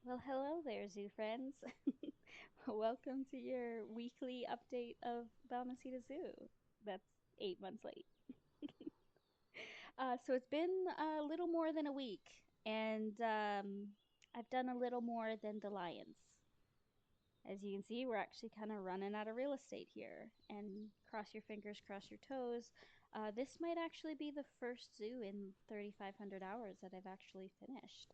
Well, hello there, zoo friends. Welcome to your weekly update of Balmaceda Zoo. That's 8 months late. So it's been a little more than a week, and I've done a little more than the lions. As you can see, we're actually kind of running out of real estate here. And cross your fingers, cross your toes. This might actually be the first zoo in 3,500 hours that I've actually finished.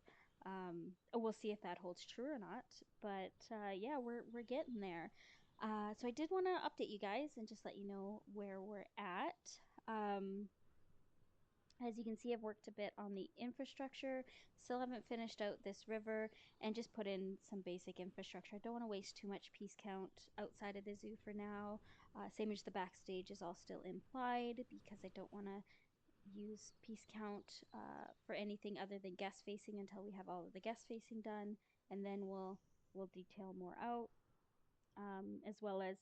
We'll see if that holds true or not. But yeah, we're getting there. So I did want to update you guys and just let you know where we're at. As you can see, I've worked a bit on the infrastructure. Still haven't finished out this river and just put in some basic infrastructure. I don't want to waste too much piece count outside of the zoo for now. Same as the backstage is all still implied because I don't want to use piece count for anything other than guest facing until we have all of the guest facing done, and then we'll detail more out. As well as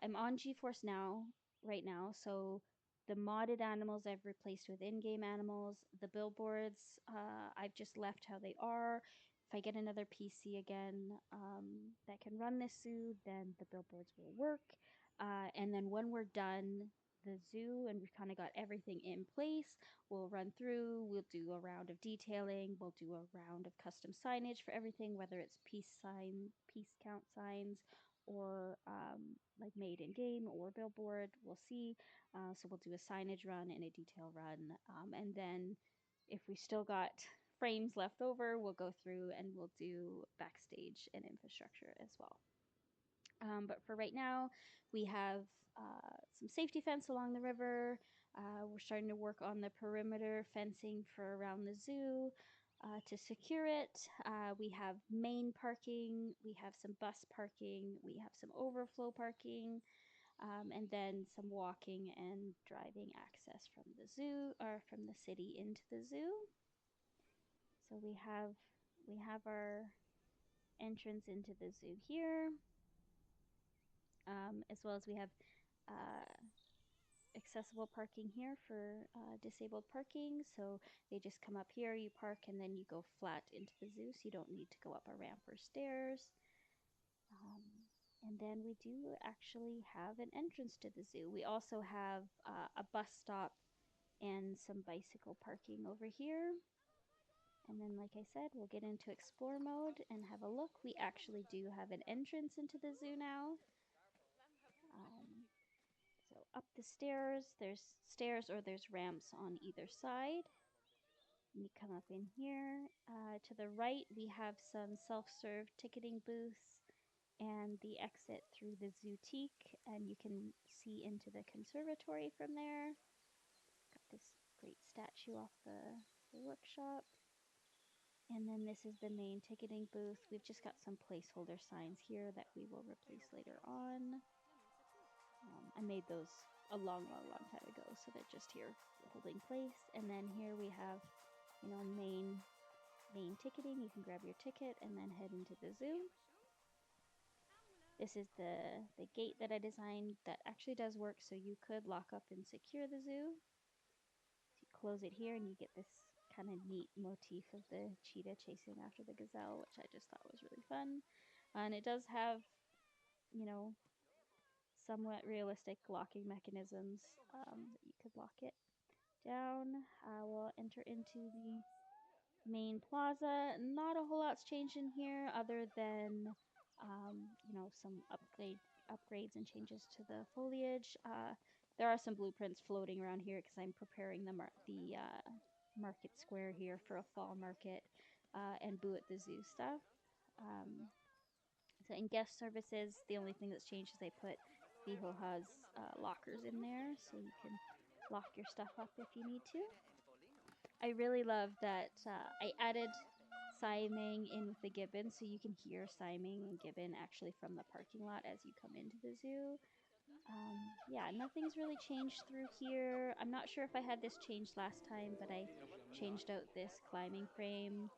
I'm on GeForce now right now, so the modded animals I've replaced with in-game animals. The billboards I've just left how they are. If I get another PC again that can run this zoo, then the billboards will work. And then when we're done the zoo and we've kind of got everything in place, we'll run through, we'll do a round of detailing, we'll do a round of custom signage for everything, whether it's piece count signs, or like made in game or billboard. We'll see. So we'll do a signage run and a detail run. And then if we still got frames left over, we'll go through and we'll do backstage and infrastructure as well. But for right now, we have some safety fence along the river. We're starting to work on the perimeter fencing for around the zoo to secure it. We have main parking, we have some bus parking, we have some overflow parking, and then some walking and driving access from the zoo or from the city into the zoo. So we have our entrance into the zoo here, as well as we have uh, accessible parking here for disabled parking. So they just come up here, you park, and then you go flat into the zoo, so you don't need to go up a ramp or stairs. And then we do actually have an entrance to the zoo. We also have a bus stop and some bicycle parking over here. And then, like I said, we'll get into explore mode and have a look. We actually do have an entrance into the zoo now. Um, So up the stairs, there's stairs or there's ramps on either side. And you come up in here. To the right, we have some self-serve ticketing booths and the exit through the zootique, and you can see into the conservatory from there. Got this great statue off the workshop. And then this is the main ticketing booth. We've just got some placeholder signs here that we will replace later on. I made those a long time ago, so they're just here holding place. And then here we have, main ticketing. You can grab your ticket and then head into the zoo. This is the gate that I designed that actually does work, so you could lock up and secure the zoo. So you close it here and you get this kind of neat motif of the cheetah chasing after the gazelle, which I just thought was really fun. And it does have, you know, somewhat realistic locking mechanisms that you could lock it down. We'll enter into the main plaza. Not a whole lot's changed in here other than, some upgrades and changes to the foliage. There are some blueprints floating around here because I'm preparing the market square here for a fall market and Boo at the Zoo stuff. So in guest services, the only thing that's changed is they put Bihoha's lockers in there, so you can lock your stuff up if you need to. I really love that I added Siming in with the gibbon, so you can hear Siming and gibbon actually from the parking lot as you come into the zoo. Yeah, nothing's really changed through here. I'm not sure if I had this changed last time, but I changed out this climbing frame.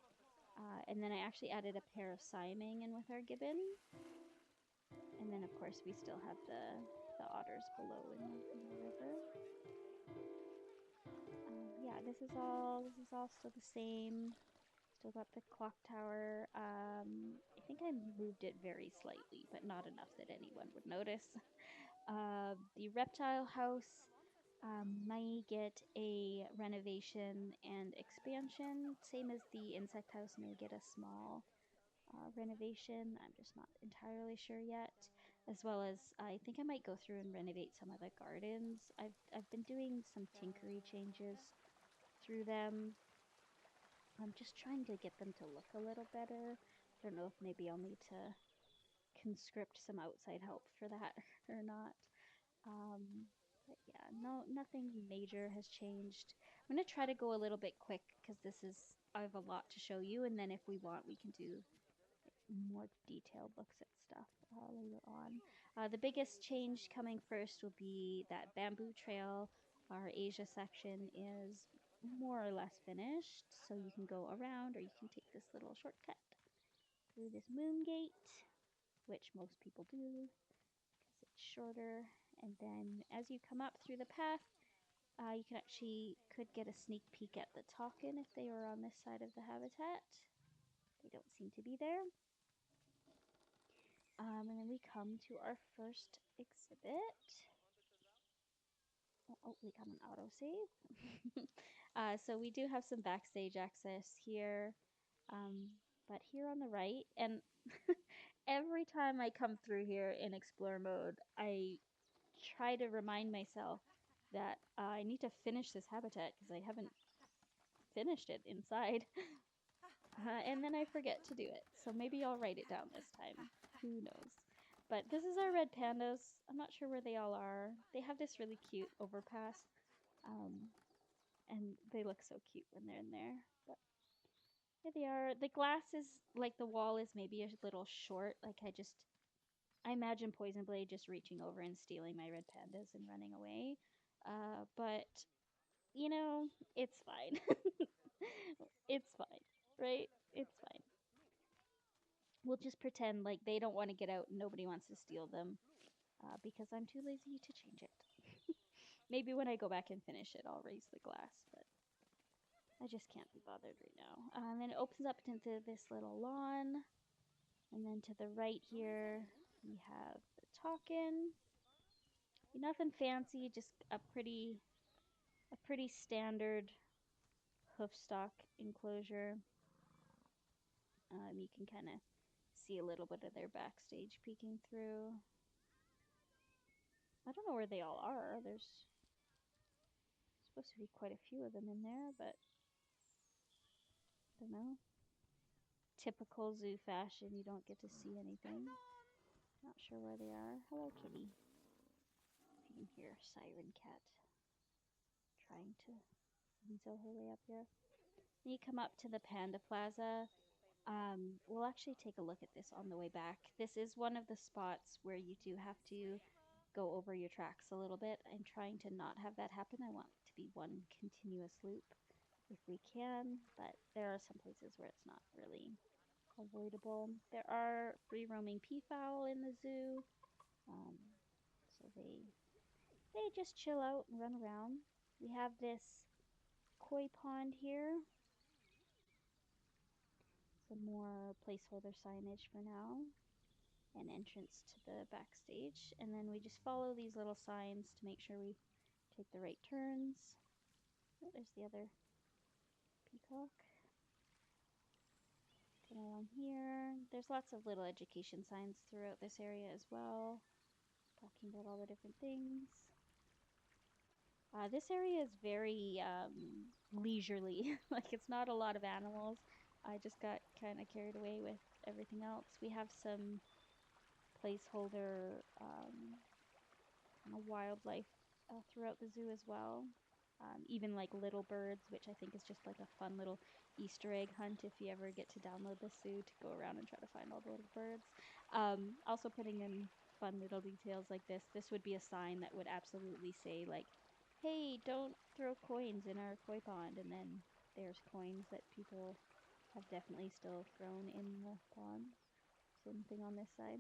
And then I actually added a pair of Siming in with our gibbon. And then, of course, we still have the otters below in the river. Yeah, this is all still the same. Still got the clock tower. I think I moved it very slightly, but not enough that anyone would notice. The reptile house might get a renovation and expansion, same as the insect house may get a small renovation. I'm just not entirely sure yet. As well as I think I might go through and renovate some of the gardens. I've been doing some tinkery changes through them. I'm just trying to get them to look a little better. Don't know if maybe I'll need to conscript some outside help for that or not. But yeah, nothing major has changed. I'm gonna try to go a little bit quick because I have a lot to show you, and then if we want, we can do more detailed looks at stuff later on. The biggest change coming first will be that bamboo trail. Our Asia section is more or less finished, so you can go around or you can take this little shortcut through this moon gate, which most people do because it's shorter. And then as you come up through the path, you could get a sneak peek at the takin if they were on this side of the habitat. They don't seem to be there. And then we come to our first exhibit. Oh, we got an autosave. So we do have some backstage access here. But here on the right, and every time I come through here in explore mode, I try to remind myself that I need to finish this habitat because I haven't finished it inside. And then I forget to do it. So maybe I'll write it down this time. Who knows? But this is our red pandas. I'm not sure where they all are. They have this really cute overpass. And they look so cute when they're in there. But here they are. The glass is, like the wall is maybe a little short. I imagine Poison Blade just reaching over and stealing my red pandas and running away. But, you know, it's fine. It's fine, right? It's fine. We'll just pretend like they don't want to get out and nobody wants to steal them because I'm too lazy to change it. Maybe when I go back and finish it, I'll raise the glass, but I just can't be bothered right now. And then it opens up into this little lawn. And then to the right here, we have the takin. Nothing fancy, just a pretty standard hoofstock enclosure. You can kind of see a little bit of their backstage peeking through. I don't know where they all are. There's supposed to be quite a few of them in there, but I don't know. Typical zoo fashion, you don't get to see anything. Not sure where they are. Hello, kitty. You can hear Siren Cat trying to weasel her way up here. Then you come up to the Panda Plaza. We'll actually take a look at this on the way back. This is one of the spots where you do have to go over your tracks a little bit. I'm trying to not have that happen. I want it to be one continuous loop if we can, but there are some places where it's not really avoidable. There are free roaming peafowl in the zoo, so they just chill out and run around. We have this koi pond here. Some more placeholder signage for now. An entrance to the backstage, and then we just follow these little signs to make sure we take the right turns. Oh, there's the other peacock. Come along here. There's lots of little education signs throughout this area as well, talking about all the different things. This area is very leisurely. Like, it's not a lot of animals. I just got kind of carried away with everything else. We have some placeholder wildlife throughout the zoo as well. Even like little birds, which I think is just like a fun little Easter egg hunt if you ever get to download the zoo to go around and try to find all the little birds. Also putting in fun little details like this. This would be a sign that would absolutely say like, hey, don't throw coins in our koi pond. And then there's coins that people have definitely still thrown in the pond. Same thing on this side.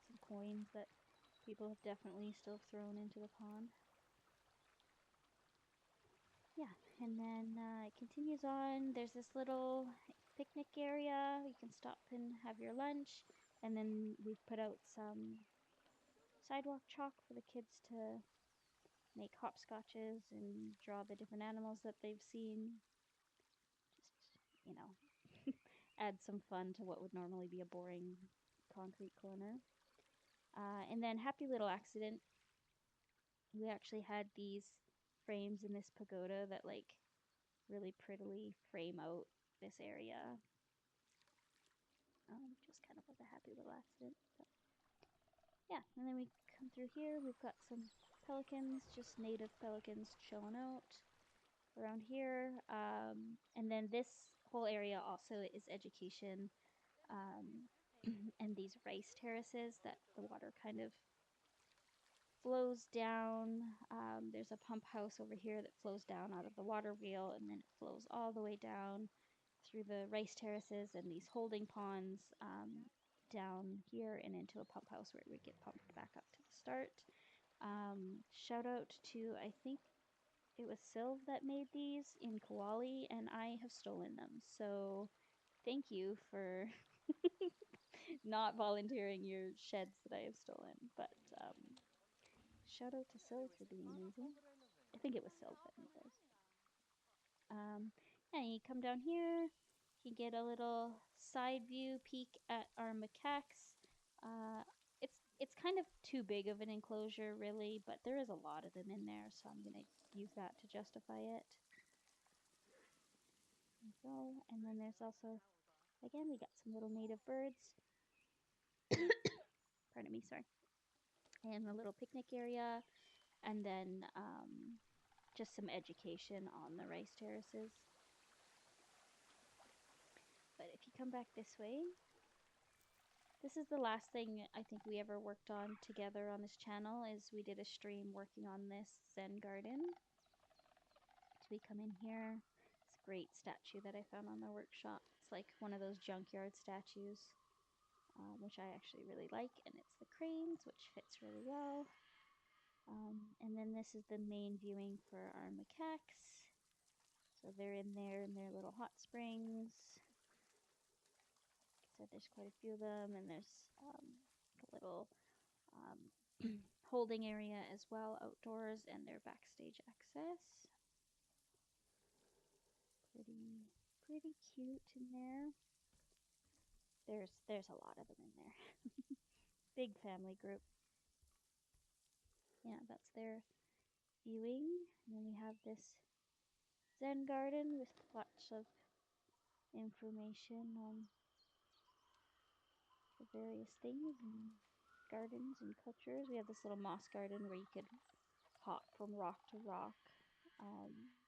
Some coins that people have definitely still thrown into the pond. Yeah, And then it continues on. There's this little picnic area. You can stop and have your lunch. And then we've put out some sidewalk chalk for the kids to make hopscotches and draw the different animals that they've seen. Just, add some fun to what would normally be a boring concrete corner. And then happy little accident. We actually had these frames in this pagoda that like really prettily frame out this area. Just kind of was a happy little accident. But yeah, and then we come through here. We've got some pelicans, just native pelicans chilling out around here. And then this whole area also is education, and these rice terraces that the water kind of flows down. There's a pump house over here that flows down out of the water wheel, and then it flows all the way down through the rice terraces and these holding ponds, down here and into a pump house where it would get pumped back up to the start. Shout out to, I think it was Sylv that made these in Koali, and I have stolen them. So thank you for not volunteering your sheds that I have stolen. But shout out to Sylv for being amazing. I think it was Sylv that made those. And you come down here, you get a little side view peek at our macaques. It's kind of too big of an enclosure, really, but there is a lot of them in there, so I'm gonna use that to justify it. There we go. And then there's also, again, we got some little native birds. Pardon me, sorry. And a little picnic area, and then just some education on the rice terraces. But if you come back this way, this is the last thing I think we ever worked on together on this channel. Is we did a stream working on this Zen garden. So we come in here. It's a great statue that I found on the workshop. It's like one of those junkyard statues, which I actually really like, and it's the cranes, which fits really well. And then this is the main viewing for our macaques. So they're in there in their little hot springs. Like I said, there's quite a few of them, and there's a little holding area as well outdoors, and their backstage access. Pretty cute in there. There's a lot of them in there. Big family group. Yeah, that's their viewing. And then we have this Zen garden with lots of information on the various things and gardens and cultures. We have this little moss garden where you could hop from rock to rock,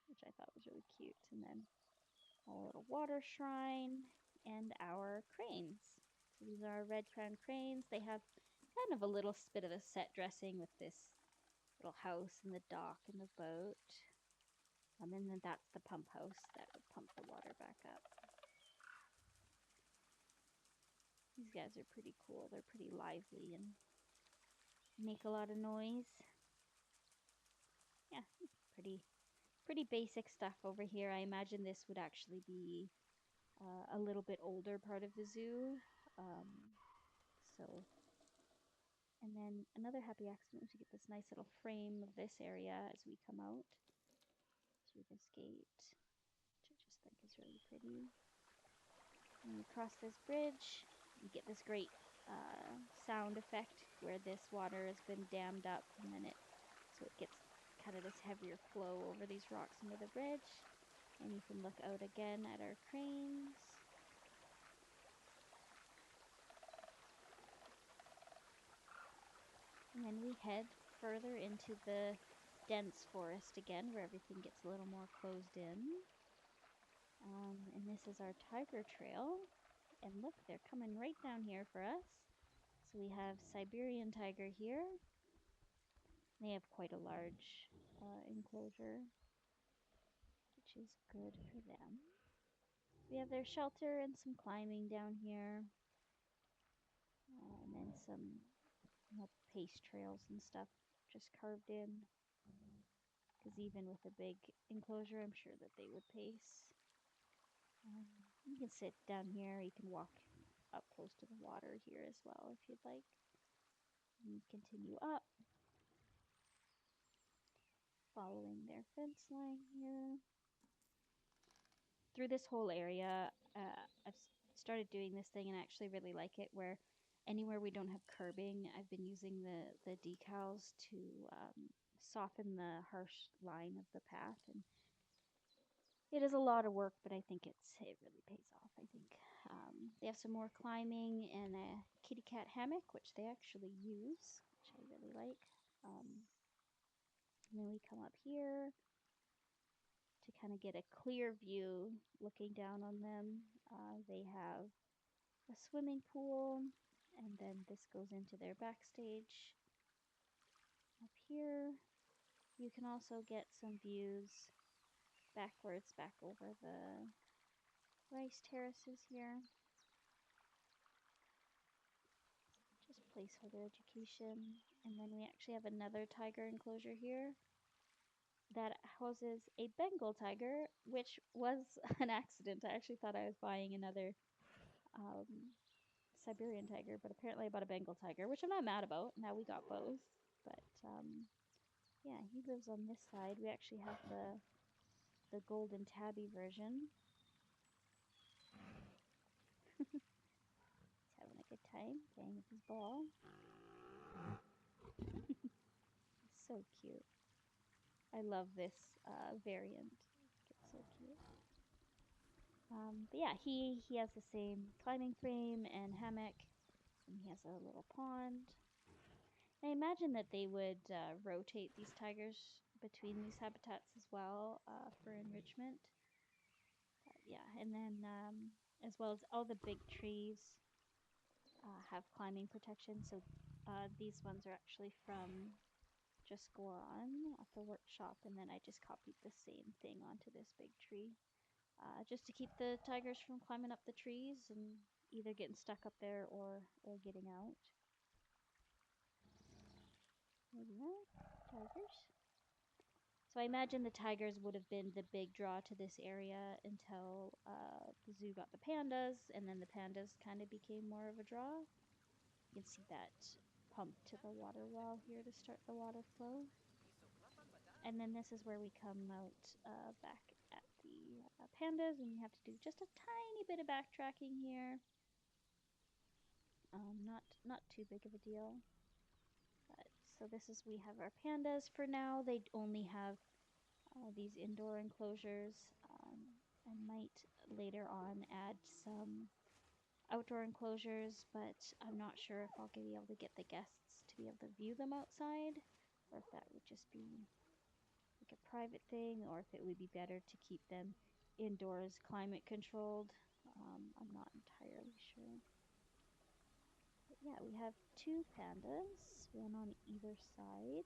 which I thought was really cute. And then a little water shrine and our cranes. So these are red crown cranes. They have kind of a little bit of a set dressing with this little house and the dock and the boat. And then that's the pump house that would pump the water back up. These guys are pretty cool. They're pretty lively and make a lot of noise. Yeah, pretty basic stuff over here. I imagine this would actually be a little bit older part of the zoo. So, and then another happy accident is you get this nice little frame of this area as we come out through this gate, which I just think is really pretty. And we cross this bridge, you get this great sound effect where this water has been dammed up, and then so it gets kind of this heavier flow over these rocks under the bridge. And you can look out again at our cranes. And then we head further into the dense forest again, where everything gets a little more closed in. And this is our tiger trail. And look, they're coming right down here for us. So we have Siberian tiger here. They have quite a large enclosure, which is good for them. We have their shelter and some climbing down here. And then some pace trails and stuff just carved in. because even with a big enclosure, I'm sure that they would pace. You can sit down here. You can walk up close to the water here as well if you'd like. And continue up, following their fence line here. Through this whole area, I've started doing this thing and I actually really like it, where anywhere we don't have curbing, I've been using the decals to soften the harsh line of the path. And it is a lot of work, but I think it really pays off, I think. They have some more climbing and a kitty cat hammock, which they actually use, which I really like. And then we come up here to kind of get a clear view looking down on them. They have a swimming pool, and then this goes into their backstage. Up here, you can also get some views backwards back over the rice terraces here. Just placeholder education. And then we actually have another tiger enclosure here that houses a Bengal tiger, which was an accident. I actually thought I was buying another Siberian tiger, but apparently I bought a Bengal tiger, which I'm not mad about. Now we got both. But yeah, he lives on this side. We actually have the golden tabby version. He's having a good time playing with his ball. He's so cute. I love this variant. It's so cute. But yeah, he has the same climbing frame and hammock, and he has a little pond. And I imagine that they would rotate these tigers between these habitats as well for enrichment. But yeah, and then as well as all the big trees have climbing protection. So these ones are actually from Just Goron at the workshop, and then I just copied the same thing onto this big tree. Just to keep the tigers from climbing up the trees and either getting stuck up there or getting out. There we are, tigers. So I imagine the tigers would have been the big draw to this area until the zoo got the pandas, and then the pandas kind of became more of a draw. You can see that pump to the water well here to start the water flow. And then this is where we come out back at the pandas, and we have to do just a tiny bit of backtracking here. Not too big of a deal. But, so this is, we have our pandas for now. They only have these indoor enclosures. I might later on add some outdoor enclosures, but I'm not sure if I'll be able to get the guests to be able to view them outside, or if that would just be like a private thing, or if it would be better to keep them indoors, climate controlled. I'm not entirely sure. But yeah, we have two pandas, one on either side.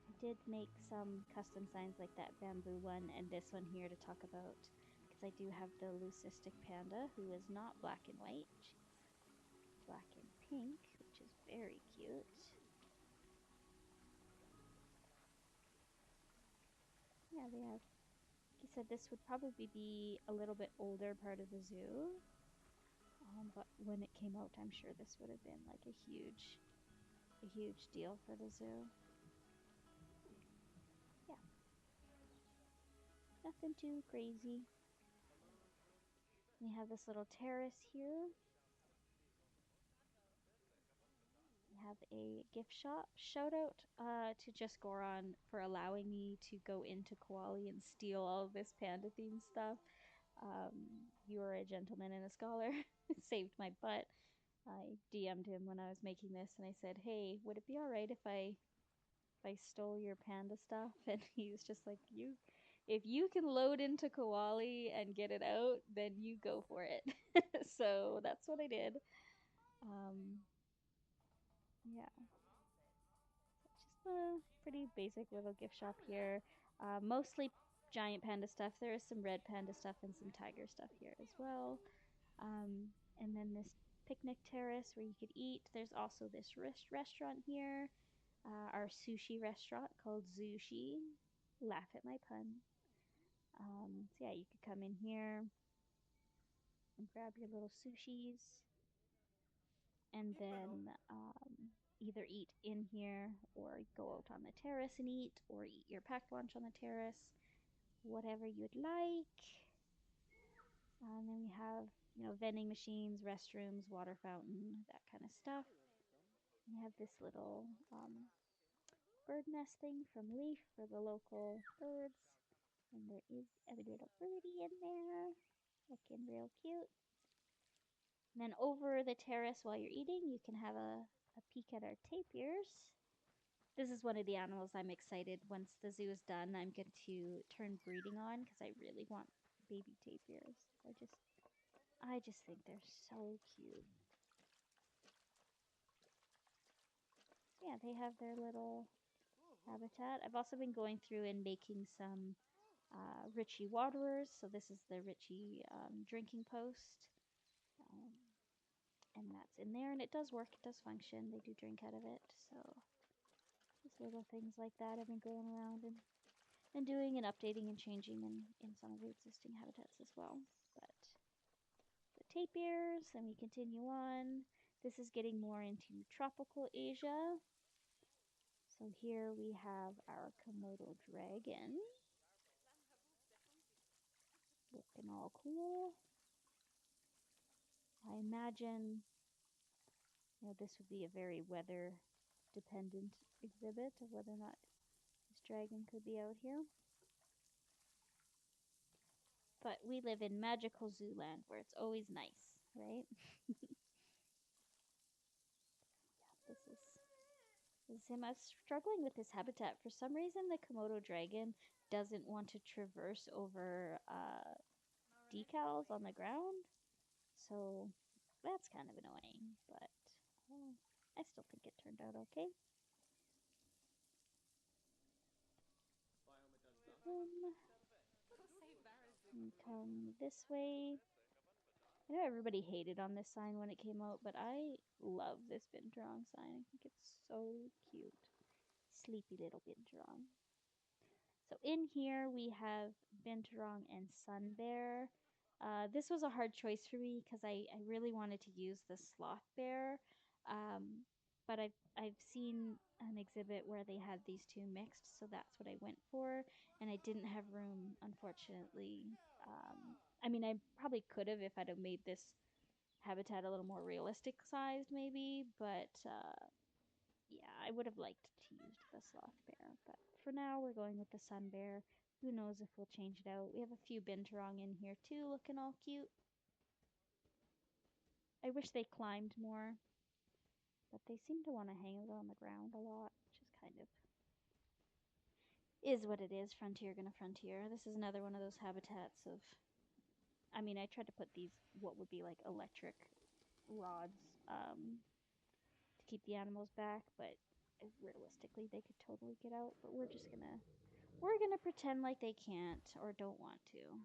I did make some custom signs like that bamboo one and this one here to talk about, because I do have the leucistic panda who is not black and white. She's black and pink, which is very cute. Yeah, they have, like I said, this would probably be a little bit older part of the zoo. But when it came out, I'm sure this would have been like a huge deal for the zoo. Yeah, nothing too crazy. We have this little terrace here. We have a gift shop. Shout out to Just Goron for allowing me to go into Koali and steal all of this panda themed stuff. You are a gentleman and a scholar. Saved my butt. I DM'd him when I was making this and I said, hey, would it be alright if I stole your panda stuff? And he was just like, if you can load into Koali and get it out, then you go for it. So that's what I did. Yeah, just a pretty basic little gift shop here. Mostly giant panda stuff. There is some red panda stuff and some tiger stuff here as well. And then this picnic terrace where you could eat. There's also this restaurant here. our sushi restaurant called Zushi. Laugh at my pun. So yeah, you could come in here and grab your little sushis and then either eat in here or go out on the terrace and eat, or eat your packed lunch on the terrace, whatever you'd like. And then we have, vending machines, restrooms, water fountain, that kind of stuff. We have this little bird nest thing from Leaf for the local birds. And there is a little birdie in there, looking real cute. And then over the terrace while you're eating, you can have a peek at our tapirs. This is one of the animals I'm excited. Once the zoo is done, I'm going to turn breeding on because I really want baby tapirs. I just think they're so cute. So yeah, they have their little habitat. I've also been going through and making some Ritchie waterers. So this is the Ritchie drinking post. And that's in there, and it does work, it does function. They do drink out of it. So just little things like that I've been going around and doing and updating and changing in some of the existing habitats as well. But the tapirs, then we continue on. This is getting more into tropical Asia. So here we have our Komodo dragon. Looking all cool. I imagine, this would be a very weather dependent exhibit of whether or not this dragon could be out here. But we live in magical zoo land where it's always nice, right? Yeah, this is him. I was struggling with this habitat. For some reason, the Komodo dragon doesn't want to traverse over decals on the ground. So that's kind of annoying, but I still think it turned out okay. Come this way. I know everybody hated on this sign when it came out, but I love this Binturong sign. I think it's so cute. Sleepy little Binturong. So in here we have Binturong and Sun Bear. This was a hard choice for me because I really wanted to use the Sloth Bear. But I've seen an exhibit where they had these two mixed, so that's what I went for. And I didn't have room, unfortunately. I mean, I probably could have if I'd have made this habitat a little more realistic sized, maybe. But yeah, I would have liked to use the sloth bear. But for now, we're going with the sun bear. Who knows if we'll change it out. We have a few binturong in here too, looking all cute. I wish they climbed more, but they seem to want to hang out on the ground a lot, which is kind of is what it is. Frontier gonna frontier. This is another one of those habitats of. I mean, I tried to put these what would be like electric rods to keep the animals back, but realistically, they could totally get out. But we're gonna pretend like they can't or don't want to.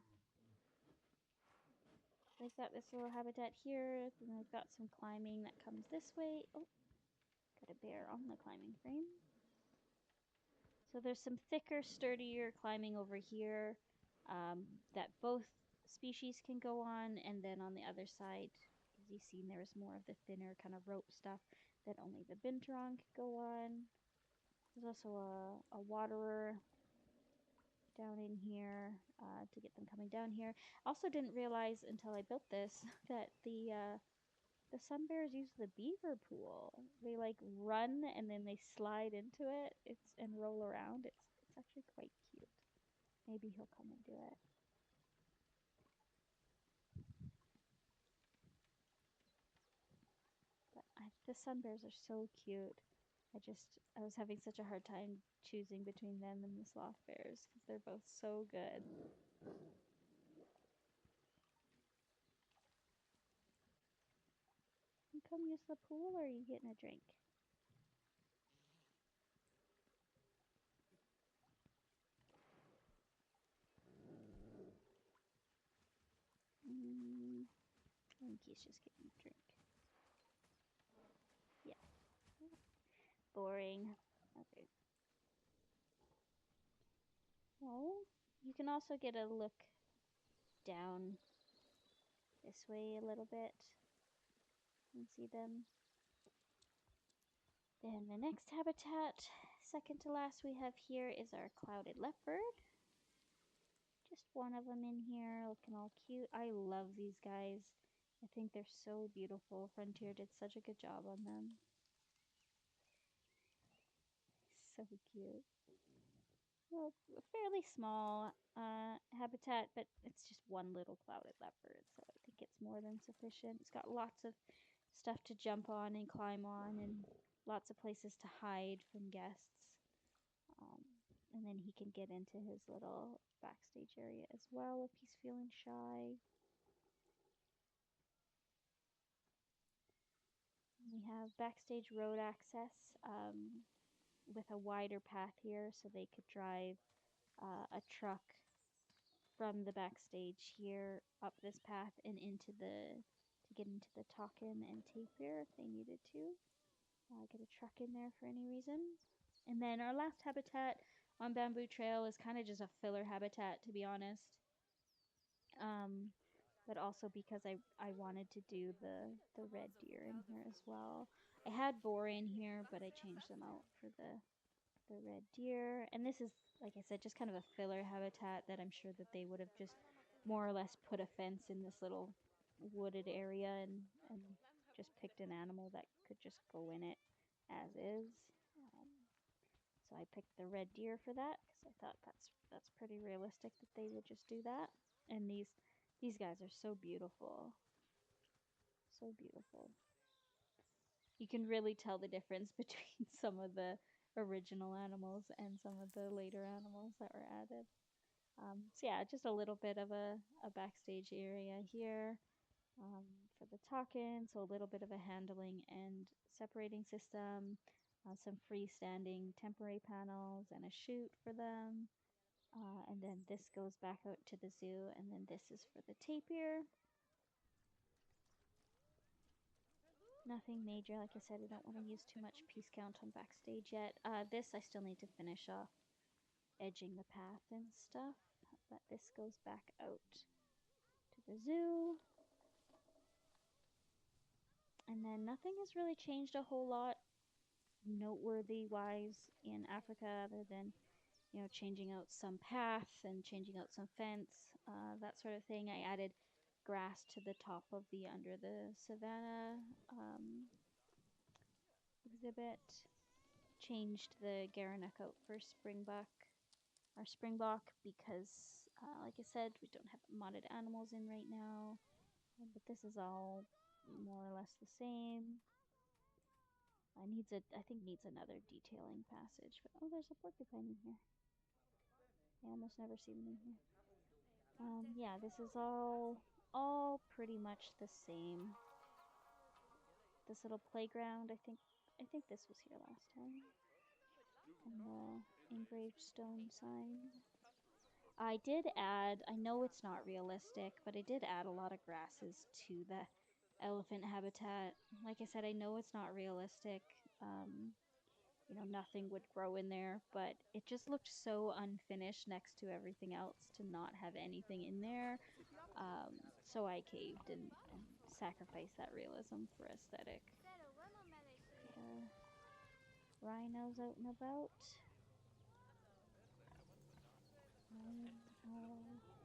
They've got this little habitat here, then they've got some climbing that comes this way. Oh, got a bear on the climbing frame. So there's some thicker, sturdier climbing over here that both species can go on, and then on the other side, as you've seen, there's more of the thinner kind of rope stuff that only the binturong could go on. There's also a waterer down in here to get them coming down here. Also didn't realize until I built this that the sun bears use the beaver pool. They like run and then they slide into it. And roll around. It's actually quite cute. Maybe he'll come and do it. But the sun bears are so cute. I was having such a hard time choosing between them and the sloth bears because they're both so good. You come use the pool, or are you getting a drink? I think he's just getting a drink. Yeah. Boring. Oh, you can also get a look down this way a little bit and see them. Then the next habitat, second to last we have here, is our clouded leopard. Just one of them in here looking all cute. I love these guys. I think they're so beautiful. Frontier did such a good job on them. So cute. Well, fairly small habitat, but it's just one little clouded leopard, so I think it's more than sufficient. It's got lots of stuff to jump on and climb on, and lots of places to hide from guests. And then he can get into his little backstage area as well if he's feeling shy. We have backstage road access with a wider path here, so they could drive a truck from the backstage here up this path and to get into the Takin and tapir if they needed to. Get a truck in there for any reason. And then our last habitat on Bamboo Trail is kind of just a filler habitat, to be honest. But also because I wanted to do the red deer in here as well. I had boar in here, but I changed them out for the red deer. And this is, like I said, just kind of a filler habitat that I'm sure that they would have just more or less put a fence in this little wooded area and just picked an animal that could just go in it as is. So I picked the red deer for that because I thought that's pretty realistic that they would just do that. And these guys are so beautiful. So beautiful. You can really tell the difference between some of the original animals and some of the later animals that were added. So yeah, just a little bit of a backstage area here for the talking. So a little bit of a handling and separating system. Some freestanding temporary panels and a chute for them. And then this goes back out to the zoo, and then this is for the tapir. Nothing major. Like I said, I don't want to use too much piece count on backstage yet. This I still need to finish off edging the path and stuff. But this goes back out to the zoo. And then nothing has really changed a whole lot noteworthy wise in Africa other than, you know, changing out some paths and changing out some fence, that sort of thing. I added grass to the top of the under the savannah exhibit. Changed the Garanuck out for springbuck or springbok because, like I said, we don't have modded animals in right now. But this is all more or less the same. I think needs another detailing passage. But oh, there's a porcupine in here. I almost never see them in here. Yeah, this is all pretty much the same. This little playground, I think this was here last time. And the engraved stone sign. I did add, I know it's not realistic, but I did add a lot of grasses to the elephant habitat. Like I said, I know it's not realistic. You know, nothing would grow in there, but it just looked so unfinished next to everything else to not have anything in there. So I caved and sacrificed that realism for aesthetic. Rhinos out and about.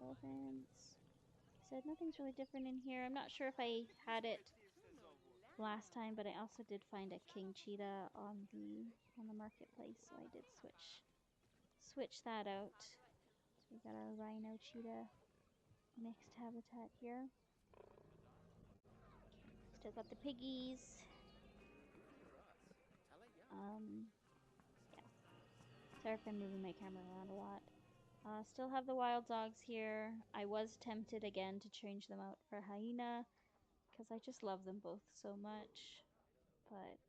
Elephants. Said nothing's really different in here. I'm not sure if I had it last time, but I also did find a king cheetah on the marketplace, so I did switch that out. So we got our rhino cheetah mixed habitat here. Still got the piggies. Yeah. Sorry if I'm moving my camera around a lot. Still have the wild dogs here. I was tempted again to change them out for hyena because I just love them both so much. But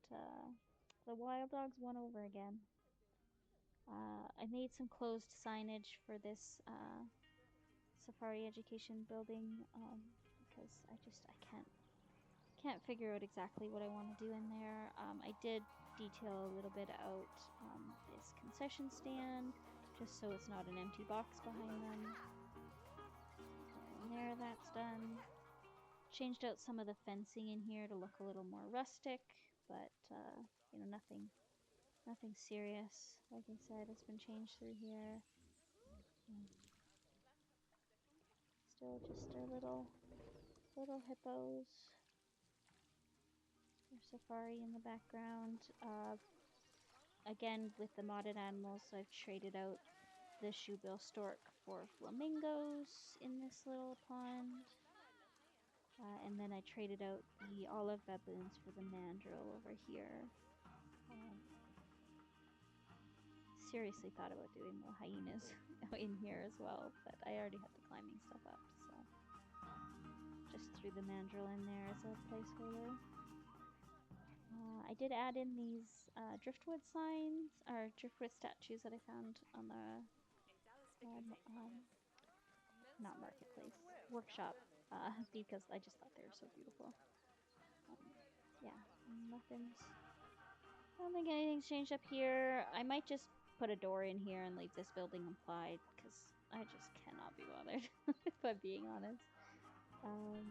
the wild dogs won over again. I made some closed signage for this safari education building because I can't figure out exactly what I want to do in there. I did detail a little bit out this concession stand, just so it's not an empty box behind them. And there, that's done. Changed out some of the fencing in here to look a little more rustic, but you know, nothing serious. Like I said, it's been changed through here. Still just our little hippos. There's safari in the background. Again, with the modded animals, I've traded out the shoebill stork for flamingos in this little pond. And then I traded out the olive baboons for the mandrill over here. Seriously thought about doing the hyenas in here as well, but I already had the climbing stuff up, so just threw the mandrill in there as a placeholder. I did add in these driftwood signs, or driftwood statues that I found on the not marketplace, workshop, because I just thought they were so beautiful. Yeah, I don't think anything's changed up here. I might just put a door in here and leave this building implied, because I just cannot be bothered, if I'm being honest. Yeah,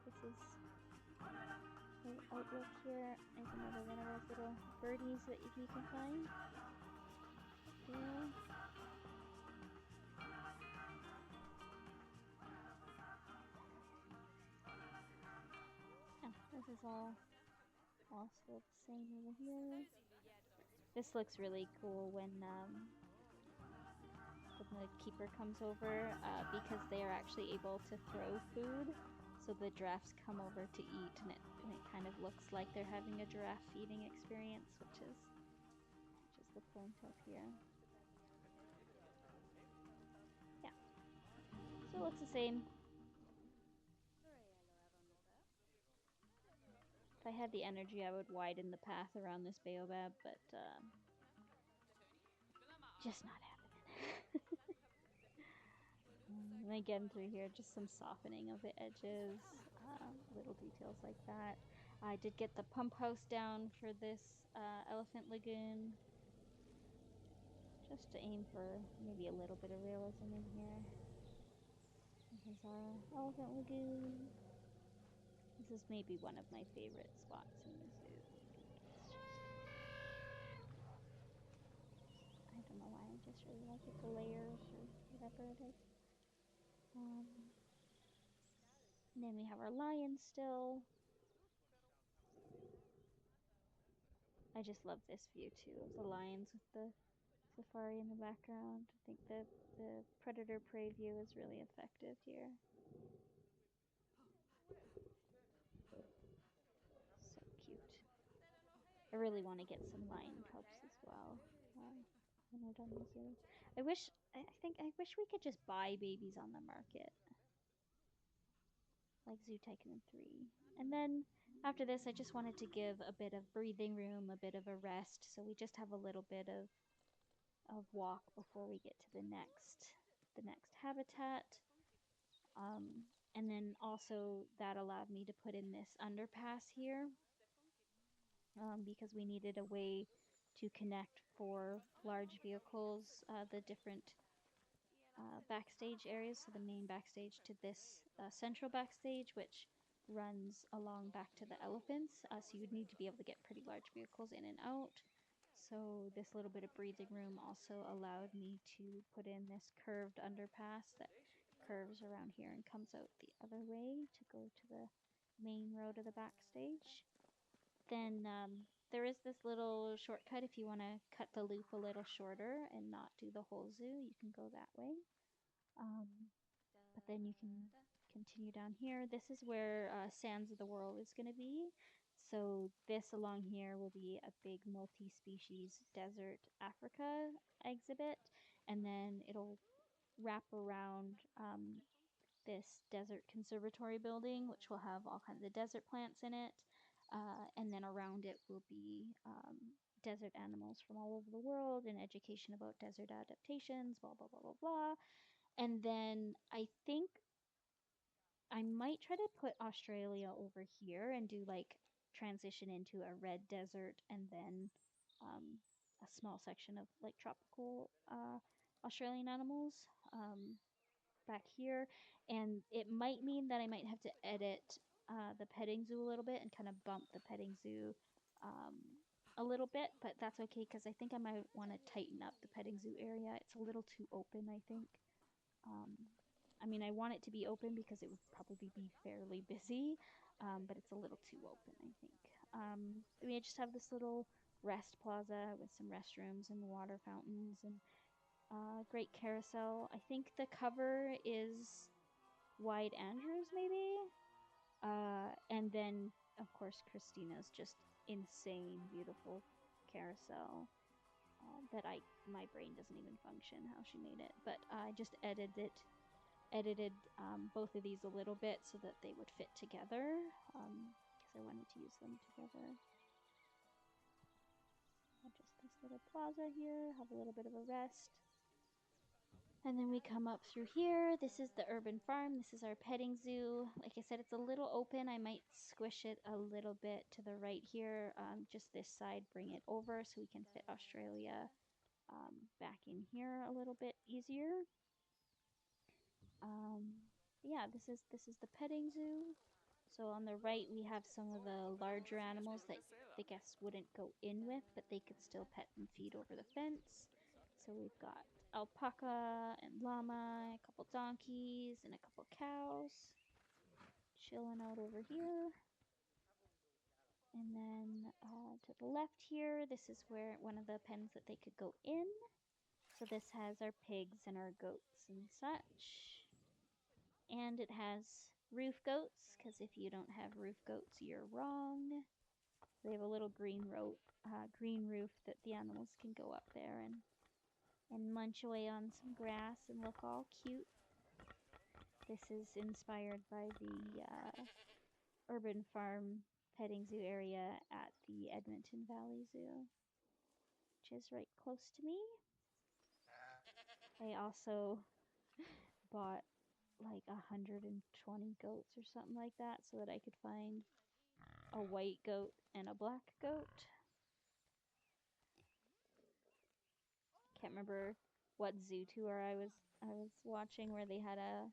this is the outlook here. There's another one of those little birdies that you can find. Yeah. This is all still the same over here. This looks really cool when the keeper comes over, because they are actually able to throw food, so the giraffes come over to eat, and it kind of looks like they're having a giraffe feeding experience, which is the point up here. Yeah, so it looks the same. If I had the energy, I would widen the path around this baobab, but just not happening. And again, through here, just some softening of the edges, little details like that. I did get the pump house down for this elephant lagoon, just to aim for maybe a little bit of realism in here. This is our elephant lagoon. This is maybe one of my favorite spots in the zoo. I don't know why, I just really like it, the layers or whatever it is. And then we have our lion still. I just love this view too, of the lions with the safari in the background. I think the predator-prey view is really effective here. So cute. I really want to get some lion cubs as well when we're done the zoo. I wish we could just buy babies on the market, like Zoo Tycoon 3. And then after this, I just wanted to give a bit of breathing room, a bit of a rest, so we just have a little bit of walk before we get to the next habitat. And then also that allowed me to put in this underpass here, because we needed a way to connect for large vehicles, the different backstage areas, so the main backstage to this central backstage, which runs along back to the elephants. So you'd need to be able to get pretty large vehicles in and out. So this little bit of breathing room also allowed me to put in this curved underpass that curves around here and comes out the other way to go to the main road of the backstage. Then there is this little shortcut if you want to cut the loop a little shorter and not do the whole zoo. You can go that way. But then you can continue down here. This is where Sands of the World is going to be. So this along here will be a big multi-species desert Africa exhibit, and then it'll wrap around this desert conservatory building, which will have all kinds of desert plants in it, and then around it will be desert animals from all over the world and education about desert adaptations, blah blah blah blah blah. And then I think I might try to put Australia over here and do like transition into a red desert and then a small section of like tropical Australian animals back here, and it might mean that I might have to edit the petting zoo a little bit and kind of bump the petting zoo um, a little bit, but that's okay because I think I might want to tighten up the petting zoo area. It's a little too open, I think. Um, I mean, I want it to be open because it would probably be fairly busy, but it's a little too open, I think. We just have this little rest plaza with some restrooms and water fountains and great carousel. I think the cover is Wide Andrews, maybe. And then, of course, Christina's just insane, beautiful carousel that my brain doesn't even function how she made it. But I just edited both of these a little bit so that they would fit together because I wanted to use them together. Just this little plaza here, have a little bit of a rest. And then we come up through here. This is the urban farm. This is our petting zoo. Like I said, it's a little open. I might squish it a little bit to the right here. Just this side, bring it over so we can fit Australia back in here a little bit easier. Yeah, this is the petting zoo. So on the right, we have some of the larger animals that the guests wouldn't go in with, but they could still pet and feed over the fence. So we've got alpaca and llama, a couple donkeys, and a couple cows chilling out over here. And then to the left here, this is where one of the pens that they could go in. So this has our pigs and our goats and such. And it has roof goats, because if you don't have roof goats, you're wrong. They have a little green roof that the animals can go up there and munch away on some grass and look all cute. This is inspired by the urban farm petting zoo area at the Edmonton Valley Zoo, which is right close to me. I also bought like 120 goats or something like that so that I could find a white goat and a black goat. Can't remember what zoo tour I was watching where they had a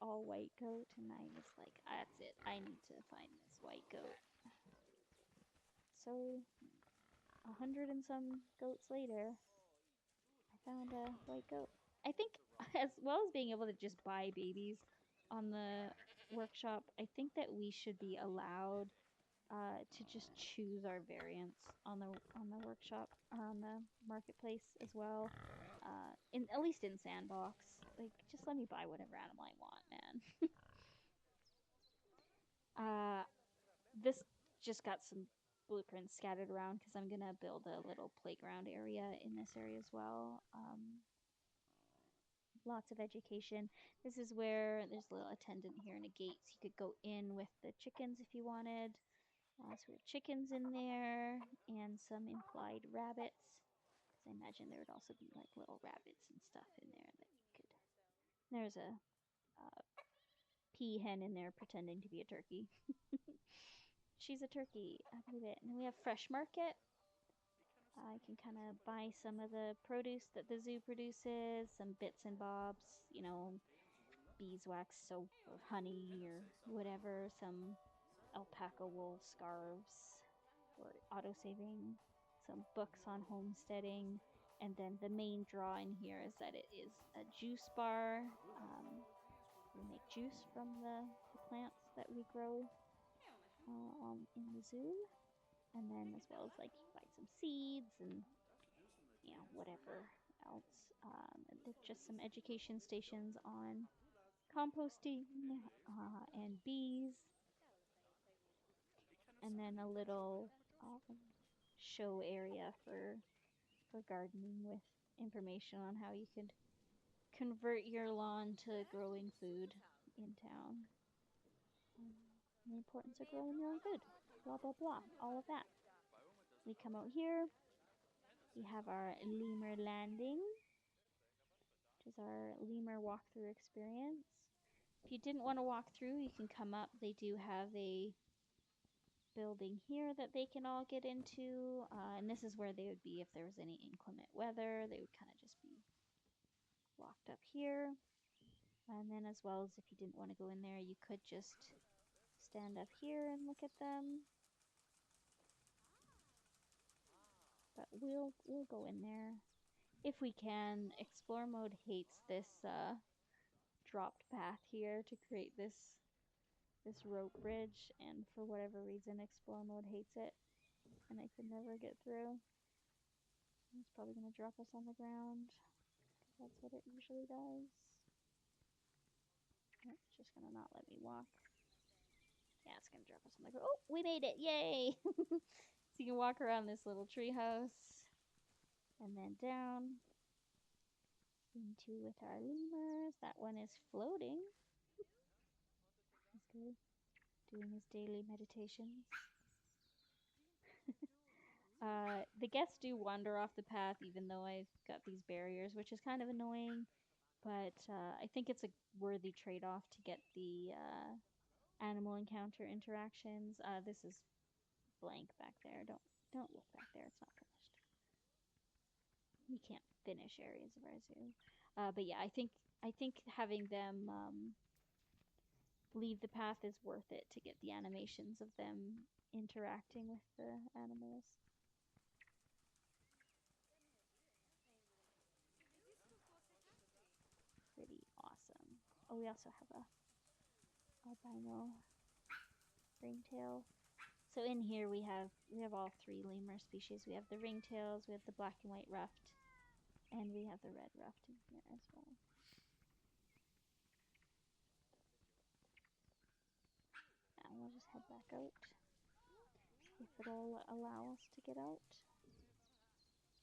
all white goat, and I was like, that's it. I need to find this white goat. So 100 and some goats later, I found a white goat. I think as well as being able to just buy babies on the workshop, I think that we should be allowed to just choose our variants on the workshop or on the marketplace as well. In at least in Sandbox, like just let me buy whatever animal I want, man. This just got some blueprints scattered around because I'm gonna build a little playground area in this area as well. Lots of education. This is where there's a little attendant here and a gate, so you could go in with the chickens if you wanted. So we have chickens in there and some implied rabbits. Because I imagine there would also be like little rabbits and stuff in there that you could. There's a peahen in there pretending to be a turkey. She's a turkey, I believe it. And then we have Fresh Market. I can kind of buy some of the produce that the zoo produces, some bits and bobs, beeswax soap or honey or whatever, some alpaca wool scarves for autosaving, some books on homesteading, and then the main draw in here is that it is a juice bar. We make juice from the plants that we grow in the zoo, and then as well as like you buy some seeds and whatever else. Just some education stations on composting and bees, and then a little show area for gardening with information on how you could convert your lawn to growing food in town. The importance of growing your own food. Blah, blah, blah. All of that. We come out here. We have our Lemur Landing, which is our lemur walkthrough experience. If you didn't want to walk through, you can come up. They do have a building here that they can all get into. And this is where they would be if there was any inclement weather. They would kind of just be locked up here. And then as well as if you didn't want to go in there, you could just stand up here and look at them. But we'll go in there if we can. Explore mode hates this dropped path here to create this rope bridge, and for whatever reason explore mode hates it, and I can never get through. It's probably gonna drop us on the ground. That's what it usually does. It's just gonna not let me walk. Yeah, it's gonna drop us on the ground. Oh, we made it! Yay! So you can walk around this little tree house and then down into with our lemurs. That one is floating. He's good. Doing his daily meditations. The guests do wander off the path even though I've got these barriers, which is kind of annoying, but I think it's a worthy trade-off to get the animal encounter interactions. This is blank back there. Don't look back there. It's not finished. We can't finish areas of our zoo. But yeah, I think having them leave the path is worth it to get the animations of them interacting with the animals. Pretty awesome. Oh, we also have a albino ringtail. So in here we have all three lemur species. We have the ringtails, we have the black and white ruffed, and we have the red ruffed in here as well. And we'll just head back out if it'll allow us to get out.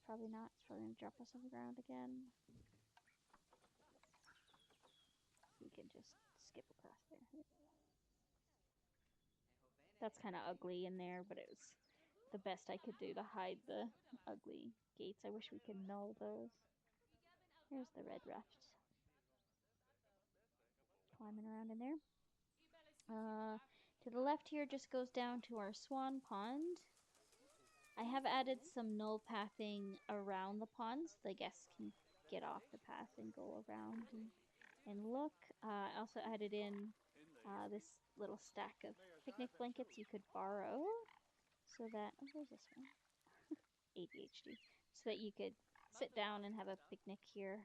Probably not. It's probably gonna drop us on the ground again. We can just skip across there. That's kind of ugly in there, but it was the best I could do to hide the ugly gates. I wish we could null those. There's the red ruffed. Climbing around in there. To the left here just goes down to our swan pond. I have added some null pathing around the pond so the guests can get off the path and go around and look. I also added in this little stack of picnic blankets you could borrow so that, oh, there's this one, ADHD, so that you could sit down and have a picnic here,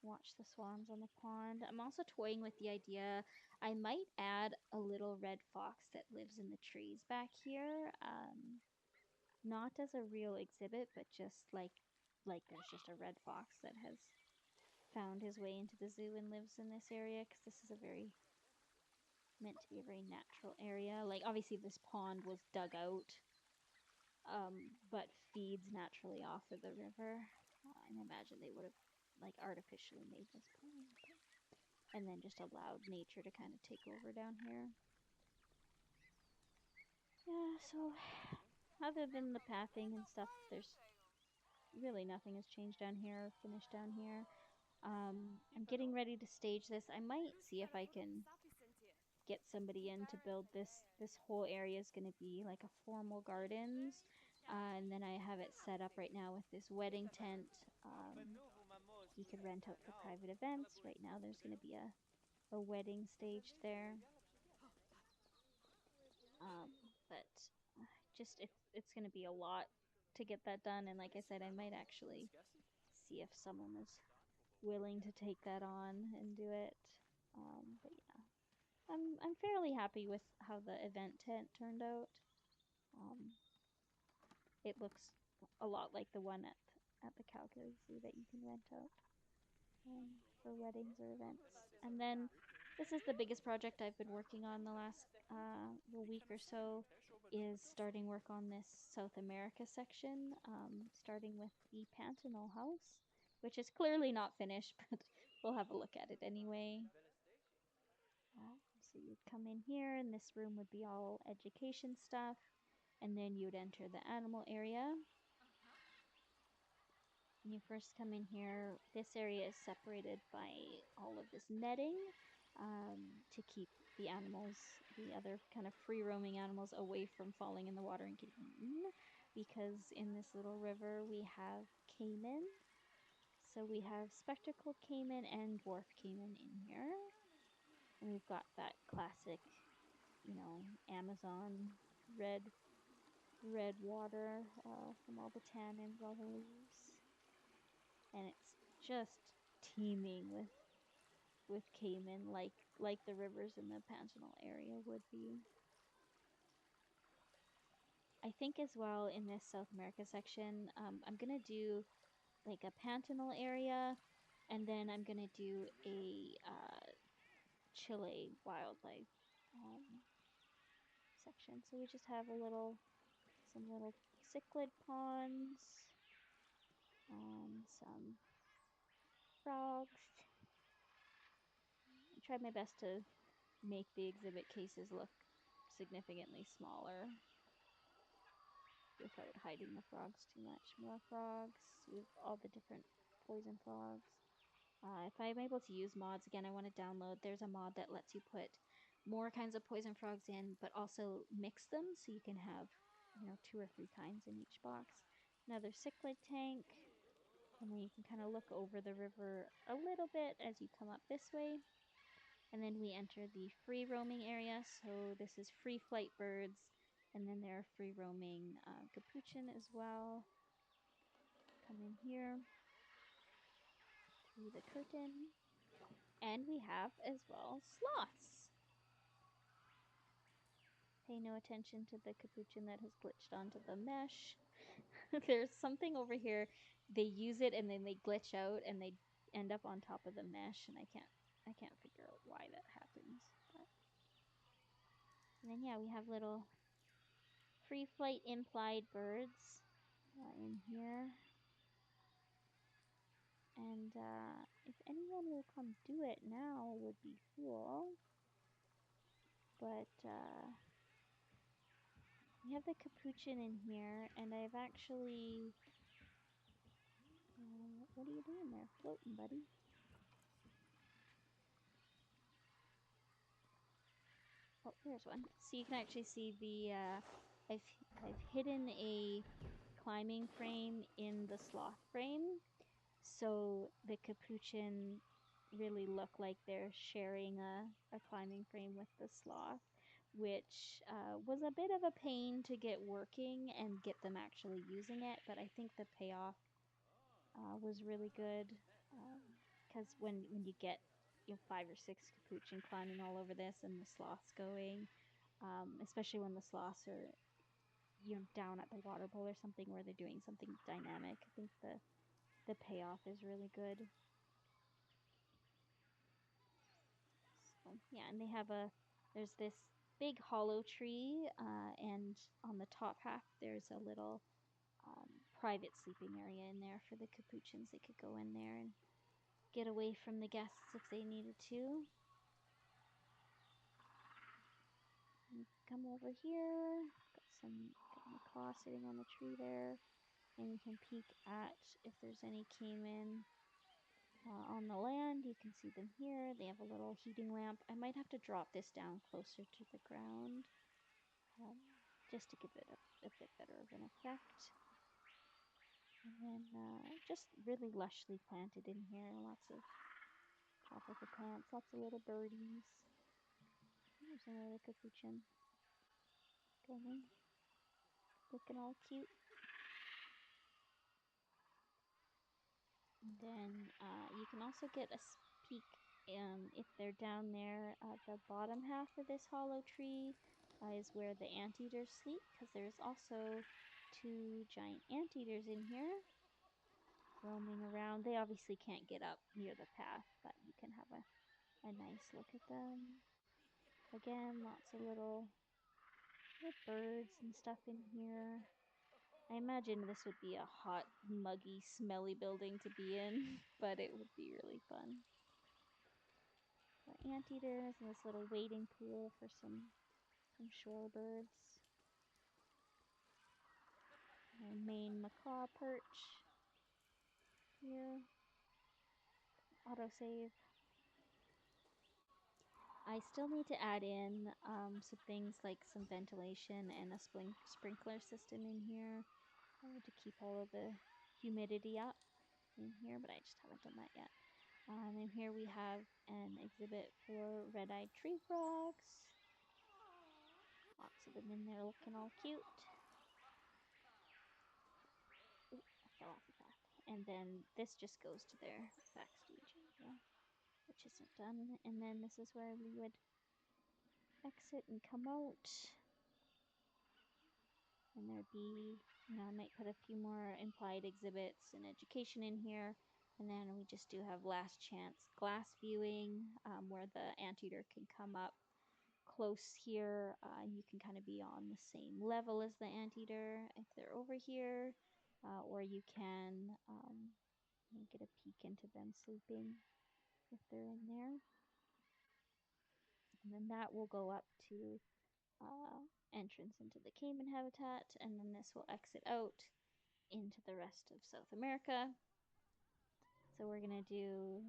watch the swans on the pond. I'm also toying with the idea I might add a little red fox that lives in the trees back here. Not as a real exhibit, but just like there's just a red fox that has found his way into the zoo and lives in this area, because this is meant to be a very natural area. Like, obviously this pond was dug out, but feeds naturally off of the river. And I imagine they would have like artificially made this pond, and then just allowed nature to kind of take over down here. Yeah, so other than the pathing and stuff, there's really nothing has changed down here, finished down here. I'm getting ready to stage this. I might see if I can get somebody in to build this. This whole area is going to be like a formal gardens. And then I have it set up right now with this wedding tent. You could rent out for private events. Right now there's going to be a wedding staged there. But just it's going to be a lot to get that done. And like I said, I might actually see if someone is willing to take that on and do it. But yeah, I'm fairly happy with how the event tent turned out. It looks a lot like the one at the Calgary Zoo that you can rent out for weddings or events. And then this is the biggest project I've been working on the last week or so, is starting work on this South America section, starting with the Pantanal house, which is clearly not finished, but we'll have a look at it anyway. So you'd come in here, and this room would be all education stuff, and then you'd enter the animal area. When you first come in here, this area is separated by all of this netting to keep the animals, the other kind of free roaming animals, away from falling in the water and getting eaten. Because in this little river we have caiman. So we have spectacled caiman and dwarf caiman in here. And we've got that classic, Amazon red water from all the tannins, all the leaves. And it's just teeming with caiman, like the rivers in the Pantanal area would be. I think as well in this South America section, I'm gonna do like a Pantanal area, and then I'm gonna do a Chile wildlife section. So we just have some little cichlid ponds, some frogs. I tried my best to make the exhibit cases look significantly smaller without hiding the frogs too much. More frogs. We have all the different poison frogs. If I'm able to use mods again, I want to download. There's a mod that lets you put more kinds of poison frogs in, but also mix them so you can have, 2 or 3 kinds in each box. Another cichlid tank, and then you can kind of look over the river a little bit as you come up this way. And then we enter the free roaming area. So this is free flight birds, and then there are free roaming capuchin as well. Come in here through the curtain. And we have as well sloths. Pay no attention to the capuchin that has glitched onto the mesh. There's something over here. They use it and then they glitch out and they end up on top of the mesh, and I can't figure out why that happens. But... And then yeah, we have little free flight implied birds in here. And if anyone will come do it now would be cool. But we have the capuchin in here, and I've actually... what are you doing there? Floating, buddy. Oh, there's one. So you can actually see the... I've hidden a climbing frame in the sloth frame, so the capuchin really look like they're sharing a climbing frame with the sloth, which was a bit of a pain to get working and get them actually using it, but I think the payoff was really good, because when you get 5 or 6 capuchin climbing all over this and the sloths going, especially when the sloths are down at the water bowl or something where they're doing something dynamic, I think the payoff is really good. So yeah, and there's this big hollow tree, and on the top half there's a little private sleeping area in there for the capuchins. They could go in there and get away from the guests if they needed to. And come over here, got a macaw sitting on the tree there, and you can peek at if there's any caiman on the land. You can see them here. They have a little heating lamp. I might have to drop this down closer to the ground, just to give it a bit better of an effect. And then just really lushly planted in here. Lots of tropical plants, lots of little birdies. There's another capuchin going, looking all cute. And then you can also get a peek if they're down there. The bottom half of this hollow tree is where the anteaters sleep, because there's also 2 giant anteaters in here roaming around. They obviously can't get up near the path, but you can have a nice look at them. Again, lots of little birds and stuff in here. I imagine this would be a hot, muggy, smelly building to be in, but it would be really fun. The anteaters and this little wading pool for some shorebirds. My main macaw perch here. Autosave. I still need to add in some things like some ventilation and a sprinkler system in here to keep all of the humidity up in here, but I just haven't done that yet. And here we have an exhibit for red-eyed tree frogs. Lots of them in there looking all cute. Ooh, I fell off the path. And then this just goes to their backstage area, which isn't done. And then this is where we would exit and come out. And there'd be, I might put a few more implied exhibits and education in here. And then we just do have last chance glass viewing where the anteater can come up close here. You can kind of be on the same level as the anteater if they're over here. Or you can get a peek into them sleeping if they're in there. And then that will go up to entrance into the caiman habitat, and then this will exit out into the rest of South America. So we're gonna do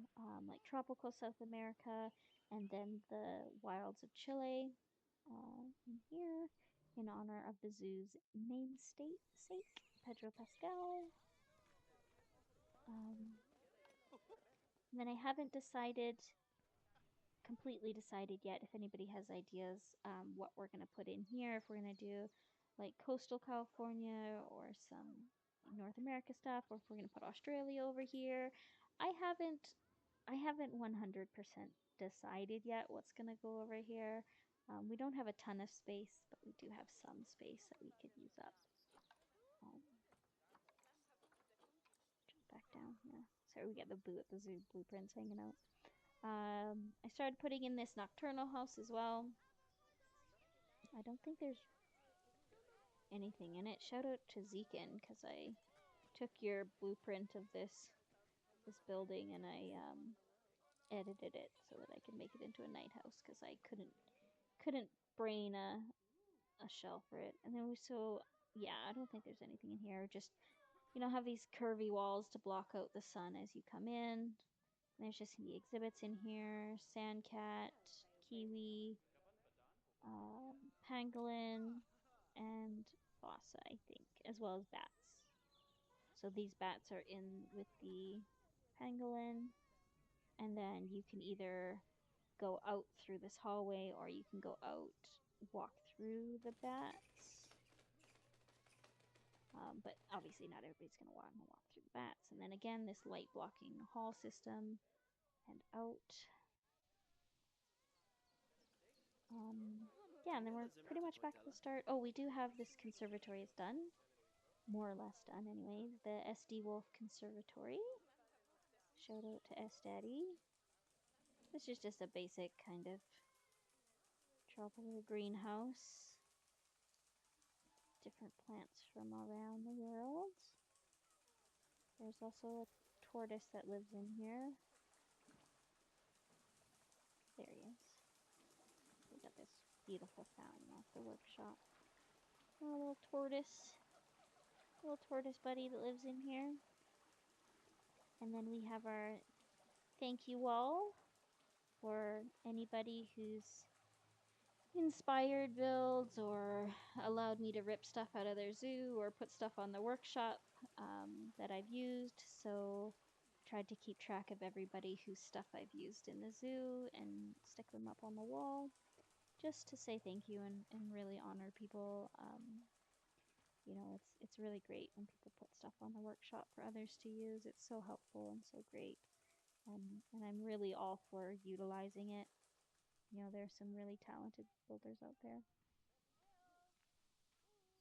like tropical South America, and then the wilds of Chile in here in honor of the zoo's namesake, Pedro Pascal. And then I haven't completely decided yet if anybody has ideas what we're going to put in here, if we're going to do like coastal California or some North America stuff, or if we're going to put Australia over here. I haven't 100% decided yet what's going to go over here. We don't have a ton of space, but we do have some space that we could use up. Jump back down here. Sorry, we get the Boo at the Zoo blueprints hanging out. I started putting in this nocturnal house as well. I don't think there's anything in it. Shout out to Zekin, because I took your blueprint of this building and I edited it so that I could make it into a night house, because I couldn't brain a shell for it. And then I don't think there's anything in here. Just have these curvy walls to block out the sun as you come in. There's just gonna be exhibits in here: sandcat, kiwi, pangolin, and fossa, I think, as well as bats. So these bats are in with the pangolin, and then you can either go out through this hallway or you can go out, walk through the bats. But obviously not everybody's going to want to walk through the bats. And then again, this light blocking hall system and out. Yeah, and then we're pretty much back to the start. Oh, we do have this conservatory is done. More or less done anyway. The SD Wolf Conservatory. Shout out to S Daddy. This is just a basic kind of tropical greenhouse. Different plants from around the world. There's also a tortoise that lives in here. There he is. We got this beautiful fountain off the workshop. A little tortoise buddy that lives in here. And then we have our thank you wall for anybody who's inspired builds or allowed me to rip stuff out of their zoo or put stuff on the workshop that I've used. So I tried to keep track of everybody whose stuff I've used in the zoo and stick them up on the wall just to say thank you and really honor people. It's really great when people put stuff on the workshop for others to use. It's so helpful and so great. And I'm really all for utilizing it. There's some really talented builders out there.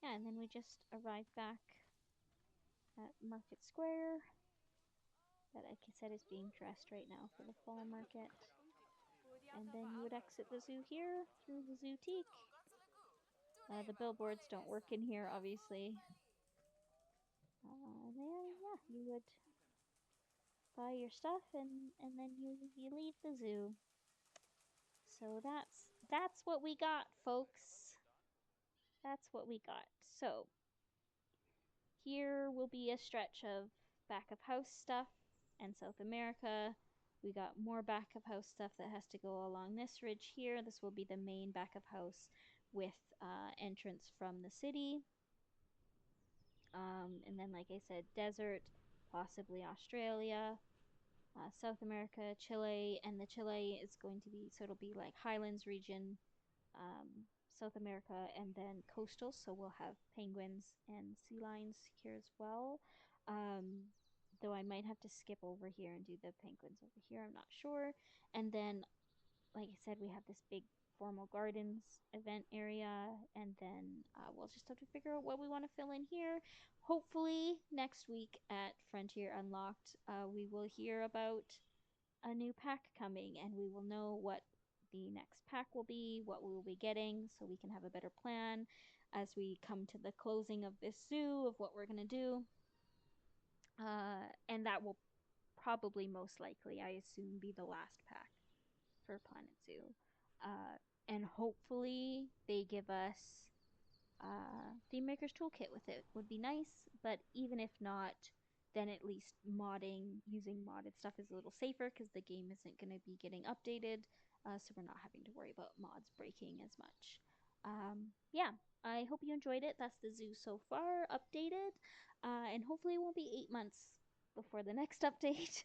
Yeah, and then we just arrived back at Market Square, that like I said is being dressed right now for the fall market. And then you would exit the zoo here through the zootique. The billboards don't work in here, obviously. And then, yeah, you would buy your stuff and then you leave the zoo. So that's what we got, folks. That's what we got. So here will be a stretch of back of house stuff and South America. We got more back of house stuff that has to go along this ridge here. This will be the main back of house with entrance from the city. And then, like I said, desert, possibly Australia, South America, Chile, and the Chile is going to be, so it'll be like highlands region, South America, and then coastal. So we'll have penguins and sea lions here as well. Um, though I might have to skip over here and do the penguins over here. I'm not sure. And then, like I said, we have this big formal gardens event area, and then we'll just have to figure out what we want to fill in here. Hopefully, next week at Frontier Unlocked, we will hear about a new pack coming and we will know what the next pack will be, what we will be getting, so we can have a better plan as we come to the closing of this zoo of what we're going to do. And that will probably most likely, I assume, be the last pack for Planet Zoo. Uh, and hopefully they give us Theme Maker's Toolkit with it would be nice, but even if not, then at least modding, using modded stuff is a little safer because the game isn't going to be getting updated, so we're not having to worry about mods breaking as much. Yeah, I hope you enjoyed it. That's the zoo so far, updated, and hopefully it won't be 8 months before the next update.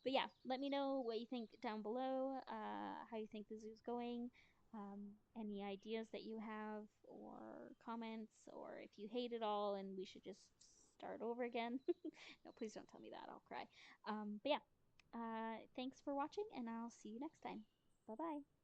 But yeah, let me know what you think down below, how you think the zoo's going, any ideas that you have, or comments, or if you hate it all and we should just start over again. No, please don't tell me that. I'll cry. But yeah, thanks for watching, and I'll see you next time. Bye bye.